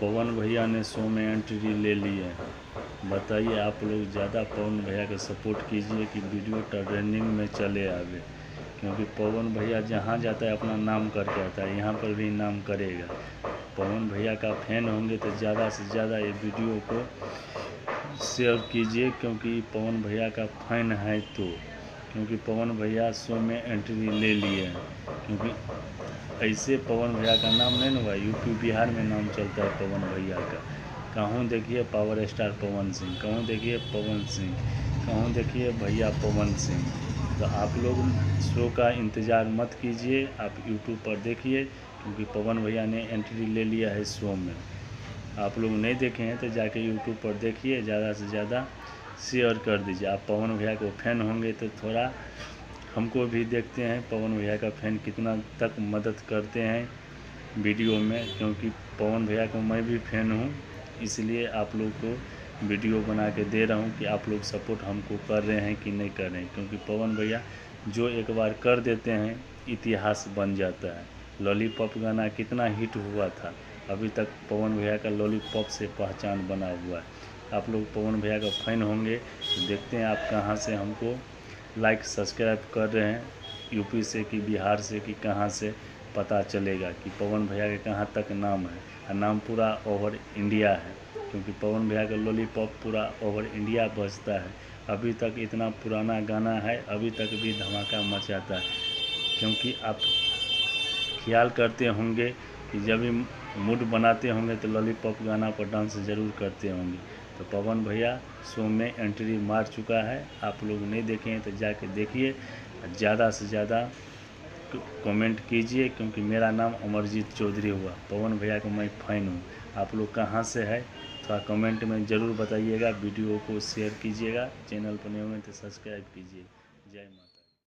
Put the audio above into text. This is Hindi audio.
पवन भैया ने शो में एंट्री ले ली है। बताइए आप लोग ज़्यादा पवन भैया का सपोर्ट कीजिए कि वीडियो ट्रेंडिंग में चले आवे, क्योंकि पवन भैया जहाँ जाता है अपना नाम करके आता है, यहाँ पर भी नाम करेगा। पवन भैया का फैन होंगे तो ज़्यादा से ज़्यादा ये वीडियो को शेयर कीजिए, क्योंकि पवन भैया का फैन है तो क्योंकि पवन भैया शो में एंट्री ले लिए हैं। क्योंकि ऐसे पवन भैया का नाम नहीं ना हुआ, यूपी बिहार में नाम चलता है पवन भैया का। कहूँ देखिए पावर स्टार पवन सिंह, कहूँ देखिए पवन सिंह, कहूँ देखिए भैया पवन सिंह। तो आप लोग शो का इंतज़ार मत कीजिए, आप यूट्यूब पर देखिए, क्योंकि पवन भैया ने एंट्री ले लिया है शो में। आप लोग नहीं देखे हैं तो जाके यूट्यूब पर देखिए, ज़्यादा से ज़्यादा शेयर कर दीजिए। आप पवन भैया को फैन होंगे तो थोड़ा हमको भी देखते हैं पवन भैया का फैन कितना तक मदद करते हैं वीडियो में, क्योंकि पवन भैया को मैं भी फैन हूँ, इसलिए आप लोग को वीडियो बना के दे रहा हूँ कि आप लोग सपोर्ट हमको कर रहे हैं कि नहीं कर रहे हैं। क्योंकि पवन भैया जो एक बार कर देते हैं इतिहास बन जाता है। लॉलीपॉप गाना कितना हिट हुआ था, अभी तक पवन भैया का लॉलीपॉप से पहचान बना हुआ है। आप लोग पवन भैया का फैन होंगे तो देखते हैं आप कहाँ से हमको लाइक सब्सक्राइब कर रहे हैं, यूपी से कि बिहार से कि कहाँ से, पता चलेगा कि पवन भैया के कहाँ तक नाम है। और नाम पूरा ओवर इंडिया है, क्योंकि पवन भैया का लॉलीपॉप पूरा ओवर इंडिया बजता है। अभी तक इतना पुराना गाना है, अभी तक भी धमाका मचाता है। क्योंकि आप ख्याल करते होंगे कि जब भी मूड बनाते होंगे तो लॉलीपॉप गाना पर डांस ज़रूर करते होंगे। तो पवन भैया शो में एंट्री मार चुका है, आप लोग नहीं देखे हैं तो जाके देखिए, ज़्यादा से ज़्यादा कमेंट कीजिए, क्योंकि मेरा नाम अमरजीत चौधरी हुआ। पवन भैया को मैं फ़ैन हूँ। आप लोग कहाँ से है थोड़ा कमेंट में ज़रूर बताइएगा, वीडियो को शेयर कीजिएगा, चैनल पर नए होंगे तो सब्सक्राइब कीजिए। जय माता।